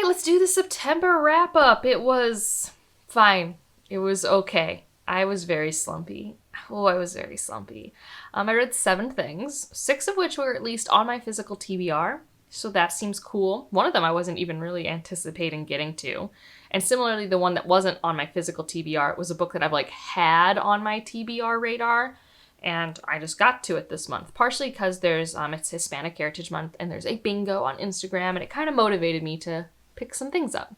let's do the September wrap-up. It was fine. It was okay. I was very slumpy. Oh, I was very slumpy. I read 7 things, 6 of which were at least on my physical TBR, so that seems cool. One of them I wasn't even really anticipating getting to. And similarly, the one that wasn't on my physical TBR was a book that I've had on my TBR radar, and I just got to it this month, partially because there's it's Hispanic Heritage Month, and there's a bingo on Instagram, and it kind of motivated me to pick some things up.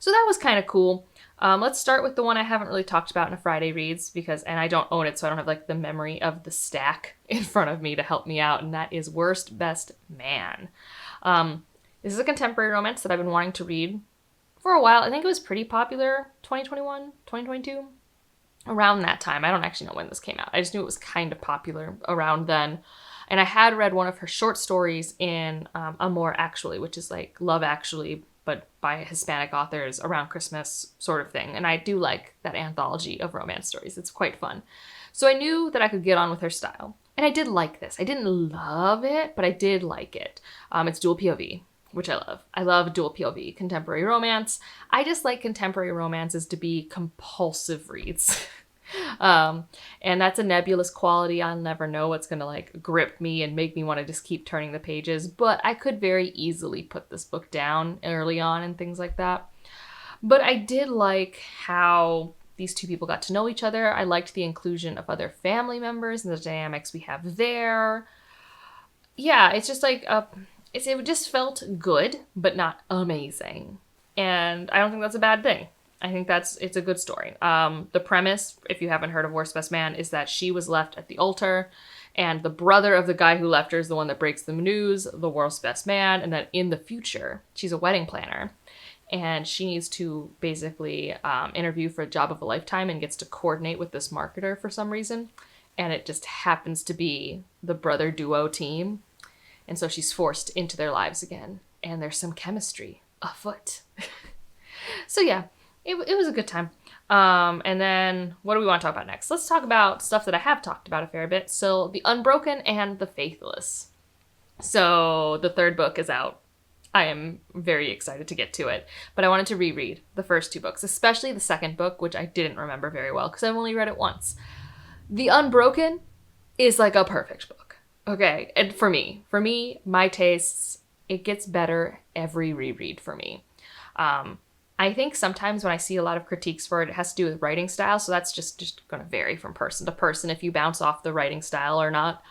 So that was kind of cool. Let's start with the one I haven't really talked about in a Friday Reads, and I don't own it, so I don't have the memory of the stack in front of me to help me out, and that is Worst Best Man. This is a contemporary romance that I've been wanting to read for a while. I think it was pretty popular 2021, 2022, around that time. I don't actually know when this came out. I just knew it was kind of popular around then. And I had read one of her short stories in Amor Actually, which is Love Actually, but by Hispanic authors around Christmas sort of thing. And I do like that anthology of romance stories. It's quite fun. So I knew that I could get on with her style. And I did like this. I didn't love it, but I did like it. It's dual POV, which I love. I love dual POV, contemporary romance. I just like contemporary romances to be compulsive reads. And that's a nebulous quality. I'll never know what's going to grip me and make me want to just keep turning the pages. But I could very easily put this book down early on and things like that. But I did like how these two people got to know each other. I liked the inclusion of other family members and the dynamics we have there. Yeah, it's just it just felt good, but not amazing. And I don't think that's a bad thing. I think it's a good story. The premise, if you haven't heard of Worst Best Man, is that she was left at the altar, and the brother of the guy who left her is the one that breaks the news, the world's best man, and that in the future, she's a wedding planner, and she needs to basically interview for a job of a lifetime and gets to coordinate with this marketer for some reason, and it just happens to be the brother duo team, and so she's forced into their lives again, and there's some chemistry afoot. So yeah. It was a good time. And then what do we want to talk about next? Let's talk about stuff that I have talked about a fair bit. So The Unbroken and The Faithless. So the 3rd book is out. I am very excited to get to it. But I wanted to reread the first 2 books, especially the 2nd book, which I didn't remember very well because I've only read it once. The Unbroken is a perfect book. Okay, and for me, my tastes, it gets better every reread for me. I think sometimes when I see a lot of critiques for it, it has to do with writing style. So that's just going to vary from person to person if you bounce off the writing style or not.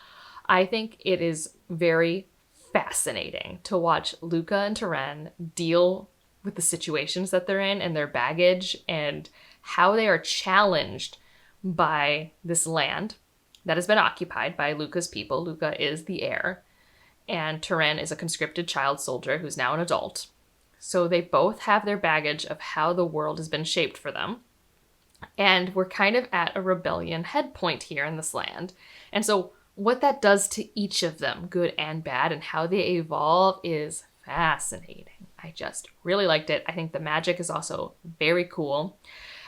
I think it is very fascinating to watch Luca and Teren deal with the situations that they're in and their baggage and how they are challenged by this land that has been occupied by Luca's people. Luca is the heir, and Teren is a conscripted child soldier who's now an adult. So they both have their baggage of how the world has been shaped for them. And we're kind of at a rebellion head point here in this land. And so what that does to each of them, good and bad, and how they evolve is fascinating. I just really liked it. I think the magic is also very cool.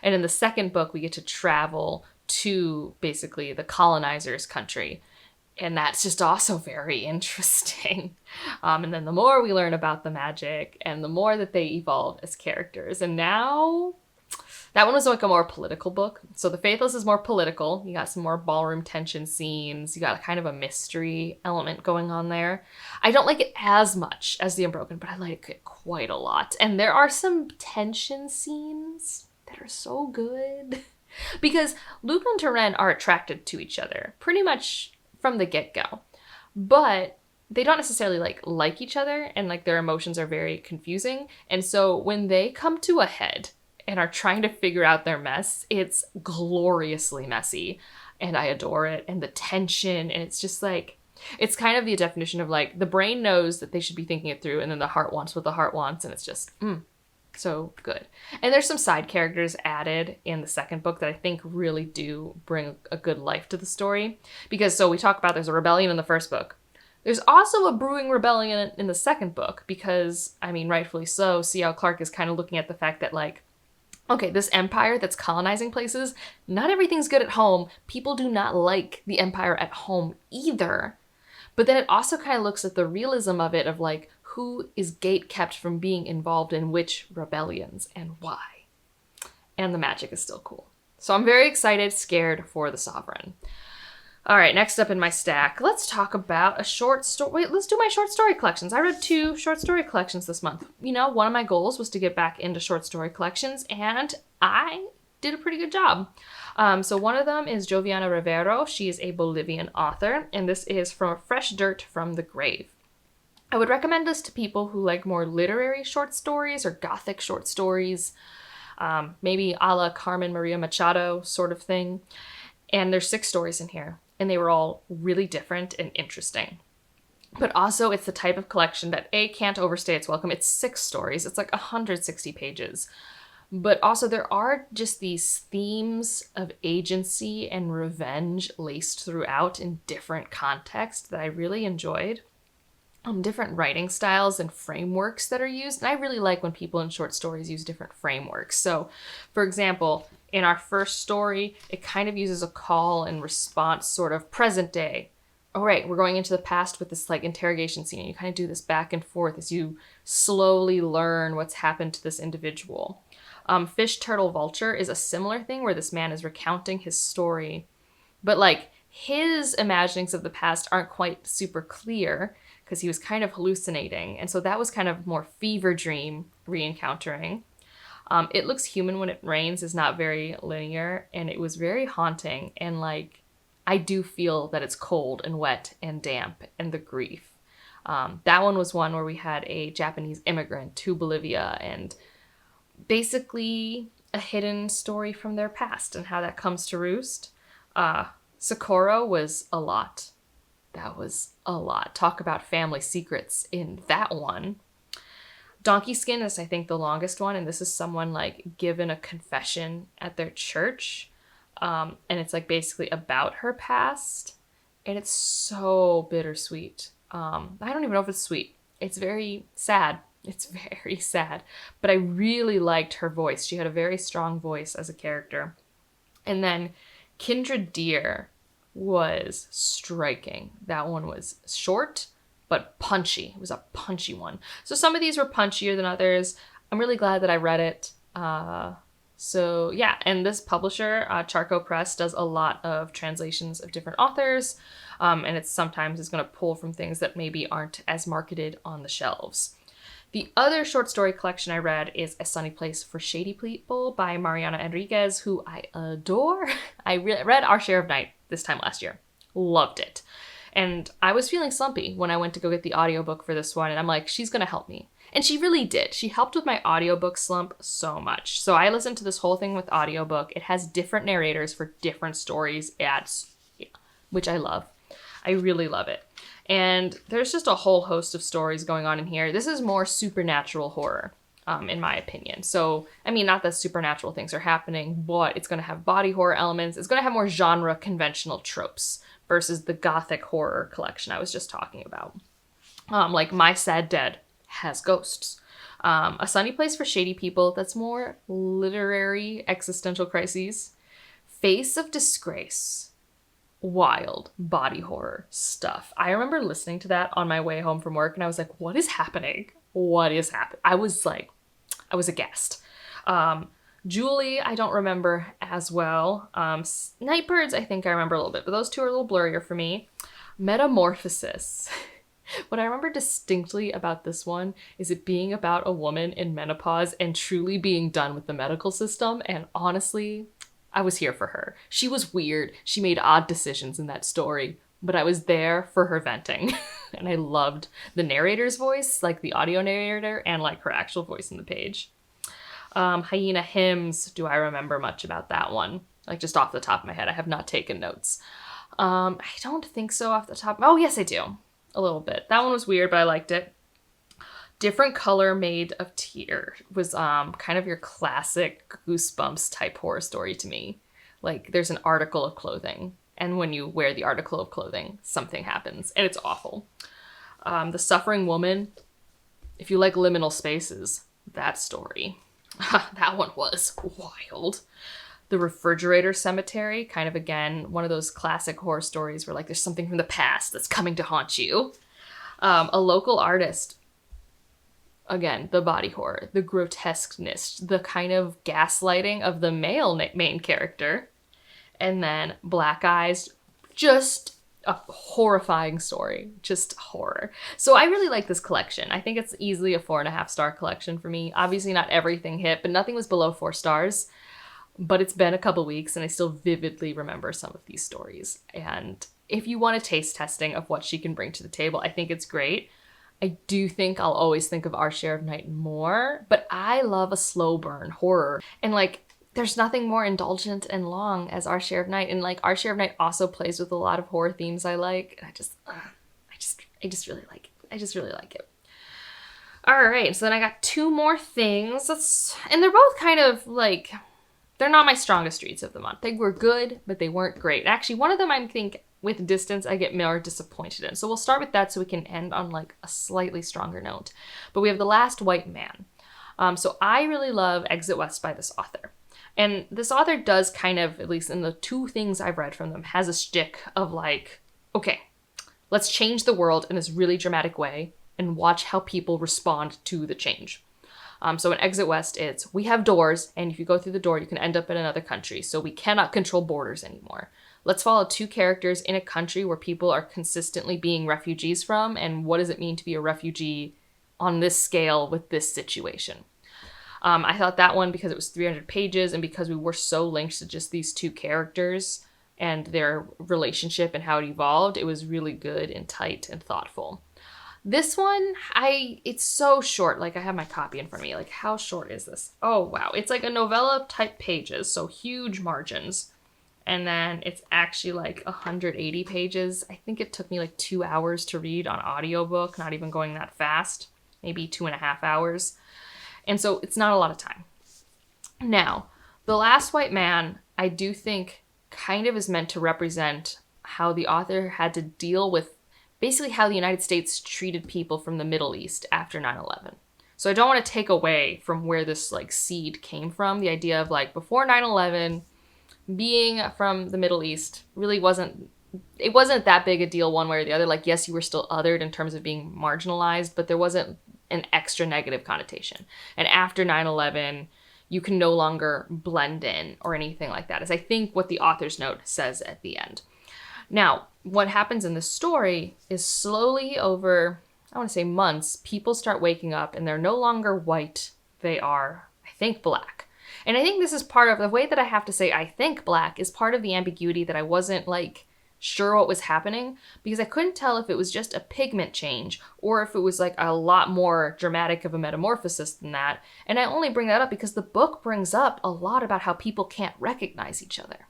And in the 2nd book, we get to travel to basically the colonizer's country. And that's just also very interesting. And then the more we learn about the magic and the more that they evolve as characters. And now, that one was a more political book. So The Faithless is more political. You got some more ballroom tension scenes. You got kind of a mystery element going on there. I don't like it as much as The Unbroken, but I like it quite a lot. And there are some tension scenes that are so good. Because Luca and Teren are attracted to each other. Pretty much from the get-go, but they don't necessarily like each other, and their emotions are very confusing. And so when they come to a head and are trying to figure out their mess, it's gloriously messy, and I adore it. And the tension, and it's just it's kind of the definition of the brain knows that they should be thinking it through, and then the heart wants what the heart wants, and it's just so good. And there's some side characters added in the 2nd book that I think really do bring a good life to the story. Because, so we talk about there's a rebellion in the 1st book. There's also a brewing rebellion in the 2nd book because, I mean, rightfully so, C.L. Clarke is kind of looking at the fact that okay, this empire that's colonizing places, not everything's good at home. People do not like the empire at home either. But then it also kind of looks at the realism of it of who is gate kept from being involved in which rebellions and why. And the magic is still cool. So I'm very excited, scared for the Sovereign. All right, next up in my stack, let's talk about a short story. Wait, let's do my short story collections. I read 2 short story collections this month. You know, one of my goals was to get back into short story collections, and I did a pretty good job. So one of them is Joviana Rivero. She is a Bolivian author, and this is From Fresh Dirt from the Grave. I would recommend this to people who like more literary short stories or gothic short stories, maybe a la Carmen Maria Machado sort of thing. And there's 6 stories in here, and they were all really different and interesting. But also, it's the type of collection that can't overstay its welcome. It's 6 stories. It's like 160 pages. But also, there are just these themes of agency and revenge laced throughout in different contexts that I really enjoyed. Different writing styles and frameworks that are used. And I really like when people in short stories use different frameworks. So, for example, in our first story, it kind of uses a call and response sort of present day. All right, we're going into the past with this like interrogation scene. And you kind of do this back and forth as you slowly learn what's happened to this individual. Fish, Turtle, Vulture is a similar thing where this man is recounting his story, but like his imaginings of the past aren't quite super clear because he was kind of hallucinating. And so that was kind of more fever dream re-encountering. It Looks Human When It Rains is not very linear, and it was very haunting. And like, I do feel that it's cold and wet and damp and the grief. That one was one where we had a Japanese immigrant to Bolivia and basically a hidden story from their past and how that comes to roost. Socorro was a lot. That was a lot. Talk about family secrets in that one. Donkey Skin is, I think, the longest one, and this is someone like given a confession at their church, and it's like basically about her past, and it's so bittersweet. I don't even know if it's sweet. It's very sad. It's very sad, but I really liked her voice. She had a very strong voice as a character. And then Kindred Deer was striking. That one was short, but punchy. It was a punchy one. So some of these were punchier than others. I'm really glad that I read it. So yeah, and this publisher, Charco Press, does a lot of translations of different authors. And it's sometimes going to pull from things that maybe aren't as marketed on the shelves. The other short story collection I read is A Sunny Place for Shady People by Mariana Enriquez, who I adore. I read Our Share of Night this time last year. Loved it. And I was feeling slumpy when I went to go get the audiobook for this one, and I'm like, she's going to help me. And she really did. She helped with my audiobook slump so much. So I listened to this whole thing with audiobook. It has different narrators for different stories, which I love. I really love it. And there's just a whole host of stories going on in here. This is more supernatural horror, in my opinion. So, I mean, not that supernatural things are happening, but it's going to have body horror elements. It's going to have more genre conventional tropes versus the gothic horror collection I was just talking about. Like My Sad Dead has ghosts. A Sunny Place for Shady People, that's more literary existential crises. Face of Disgrace. Wild body horror stuff. I remember listening to that on my way home from work, and I was like, what is happening? What is happening? I was aghast. Julie, I don't remember as well. Nightbirds, I think I remember a little bit, but those two are a little blurrier for me. Metamorphosis. What I remember distinctly about this one is it being about a woman in menopause and truly being done with the medical system, and honestly, I was here for her. She was weird. She made odd decisions in that story, but I was there for her venting. And I loved the narrator's voice, like the audio narrator, and like her actual voice in the page. Hyena Hymns. Do I remember much about that one? Like just off the top of my head. I have not taken notes. I don't think so off the top. Oh, yes, I do. A little bit. That one was weird, but I liked it. Different Color Made of Tear was kind of your classic Goosebumps type horror story to me. Like there's an article of clothing, and when you wear the article of clothing, something happens, and it's awful. The Suffering Woman. If you like liminal spaces, that story. That one was wild. The Refrigerator Cemetery, kind of again, one of those classic horror stories where like there's something from the past that's coming to haunt you. A Local Artist. again, the body horror, the grotesqueness, the kind of gaslighting of the male main character, and then Black Eyes, just a horrifying story, just horror. So I really like this collection. I think it's easily a 4.5-star collection for me. Obviously not everything hit, but nothing was below 4 stars. But it's been a couple weeks and I still vividly remember some of these stories. And if you want a taste testing of what she can bring to the table, I think it's great. I do think I'll always think of Our Share of Night more, but I love a slow burn horror. And like, there's nothing more indulgent and long as Our Share of Night. And like, Our Share of Night also plays with a lot of horror themes I like. And I just really like it. I just really like it. All right, so then I got 2 more things. And they're both kind of like, they're not my strongest reads of the month. They were good, but they weren't great. Actually, one of them I think with distance I get more disappointed in. So we'll start with that so we can end on like a slightly stronger note. But we have The Last White Man. So I really love Exit West by this author. And this author does kind of, at least in the 2 things I've read from them, has a shtick of like, okay, let's change the world in this really dramatic way and watch how people respond to the change. So in Exit West, it's, we have doors, and if you go through the door, you can end up in another country, so we cannot control borders anymore. Let's follow 2 characters in a country where people are consistently being refugees from, and what does it mean to be a refugee on this scale with this situation? I thought that one, because it was 300 pages, and because we were so linked to just these 2 characters and their relationship and how it evolved, it was really good and tight and thoughtful. This one, it's so short. Like, I have my copy in front of me. Like, how short is this? Oh, wow. It's like a novella type pages, so huge margins. And then it's actually like 180 pages. I think it took me like 2 hours to read on audiobook, not even going that fast. Maybe 2.5 hours. And so it's not a lot of time. Now, The Last White Man, I do think kind of is meant to represent how the author had to deal with basically how the United States treated people from the Middle East after 9/11. So I don't want to take away from where this like seed came from. The idea of like before 9/11, being from the Middle East really wasn't that big a deal one way or the other. Like, yes, you were still othered in terms of being marginalized, but there wasn't an extra negative connotation. And after 9/11, you can no longer blend in or anything like that, is I think what the author's note says at the end. Now, what happens in the story is slowly over, I want to say months, people start waking up and they're no longer white. They are, I think, black. And I think this is part of the way that I have to say I think black is part of the ambiguity that I wasn't like sure what was happening, because I couldn't tell if it was just a pigment change or if it was like a lot more dramatic of a metamorphosis than that. And I only bring that up because the book brings up a lot about how people can't recognize each other,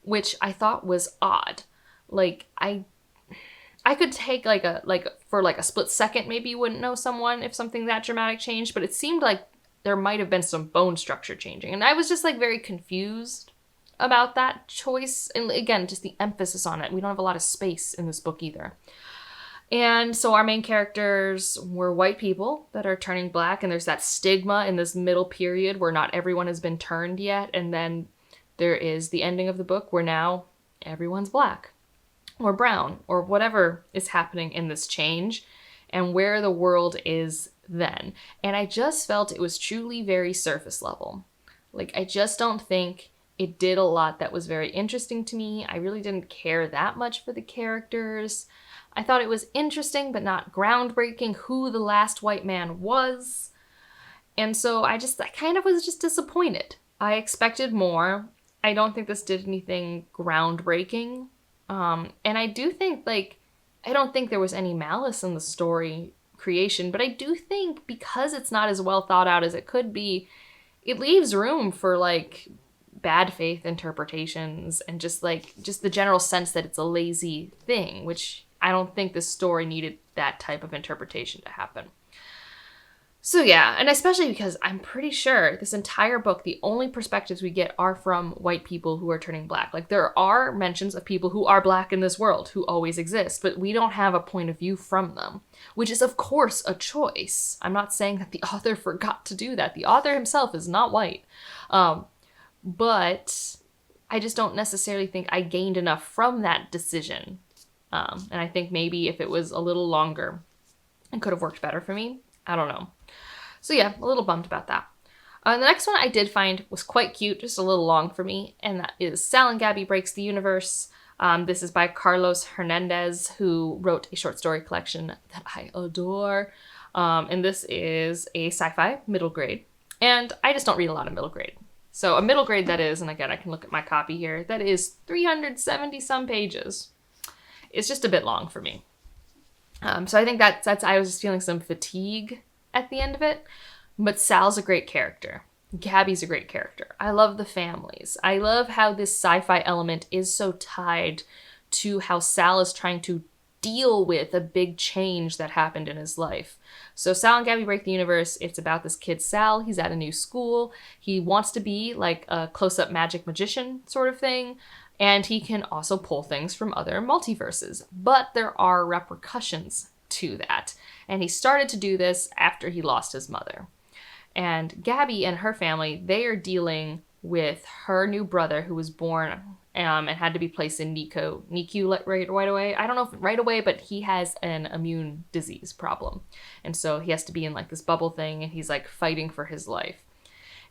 which I thought was odd. Like, I could take for a split second, maybe you wouldn't know someone if something that dramatic changed, but it seemed like there might have been some bone structure changing. And I was just like very confused about that choice. And again, just the emphasis on it. We don't have a lot of space in this book either. And so our main characters were white people that are turning black. And there's that stigma in this middle period where not everyone has been turned yet. And then there is the ending of the book where now everyone's black or brown or whatever is happening in this change and where the world is then. And I just felt it was truly very surface level. Like, I just don't think it did a lot that was very interesting to me. I really didn't care that much for the characters. I thought it was interesting, but not groundbreaking who the last white man was. And so I kind of was just disappointed. I expected more. I don't think this did anything groundbreaking. And I do think, I don't think there was any malice in the story creation, but I do think because it's not as well thought out as it could be, it leaves room for, bad faith interpretations and just the general sense that it's a lazy thing, which I don't think this story needed that type of interpretation to happen. So yeah, and especially because I'm pretty sure this entire book, the only perspectives we get are from white people who are turning black. There are mentions of people who are black in this world, who always exist, but we don't have a point of view from them, which is of course a choice. I'm not saying that the author forgot to do that. The author himself is not white. But I just don't necessarily think I gained enough from that decision. And I think maybe if it was a little longer, it could have worked better for me. I don't know. So yeah, a little bummed about that. The next one I did find was quite cute, just a little long for me, and that is Sal and Gabby Breaks the Universe. This is by Carlos Hernandez, who wrote a short story collection that I adore. And this is a sci-fi middle grade. And I just don't read a lot of middle grade. So a middle grade that is, and again, I can look at my copy here, that is 370 some pages. It's just a bit long for me. So I think that's I was just feeling some fatigue at the end of it. But Sal's a great character. Gabby's a great character. I love the families. I love how this sci-fi element is so tied to how Sal is trying to deal with a big change that happened in his life. So Sal and Gabby Break the Universe, it's about this kid Sal. He's at a new school. He wants to be like a close-up magic magician sort of thing. And he can also pull things from other multiverses. But there are repercussions to that. And he started to do this after he lost his mother. And Gabby and her family, they are dealing with her new brother who was born and had to be placed in NICU right away. I don't know if right away, but he has an immune disease problem. And so he has to be in like this bubble thing, and he's like fighting for his life.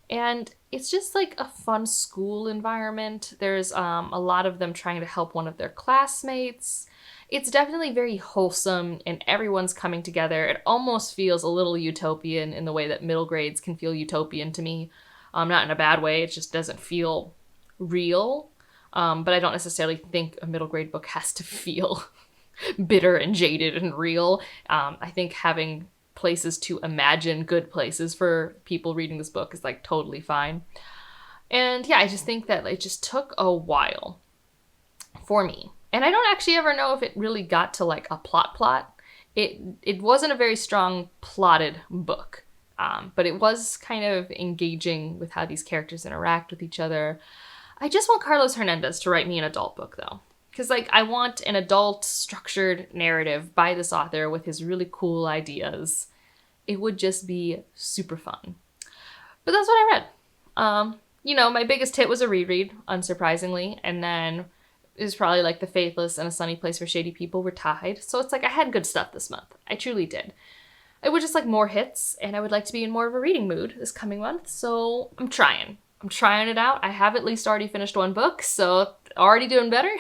And it's just like a fun school environment. There's a lot of them trying to help one of their classmates. It's definitely very wholesome, and everyone's coming together. It almost feels a little utopian in the way that middle grades can feel utopian to me. Not in a bad way, it just doesn't feel real. But I don't necessarily think a middle grade book has to feel bitter and jaded and real. I think having places to imagine good places for people reading this book is like totally fine. And yeah, I just think that it just took a while for me. And I don't actually ever know if it really got to like a plot. It wasn't a very strong plotted book, but it was kind of engaging with how these characters interact with each other. I just want Carlos Hernandez to write me an adult book though. Because like I want an adult structured narrative by this author with his really cool ideas. It would just be super fun. But that's what I read. My biggest hit was a reread, unsurprisingly, and then it was probably like The Faithless and A Sunny Place for Shady People were tied. So it's like I had good stuff this month. I truly did. I would just like more hits, and I would like to be in more of a reading mood this coming month. So I'm trying it out. I have at least already finished one book, so already doing better.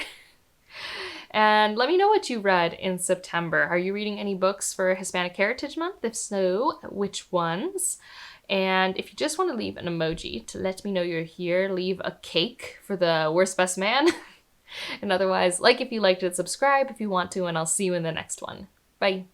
And let me know what you read in September. Are you reading any books for Hispanic Heritage Month? If so, which ones? And if you just want to leave an emoji to let me know you're here, leave a cake for the worst best man. And otherwise, like if you liked it, subscribe if you want to, and I'll see you in the next one. Bye.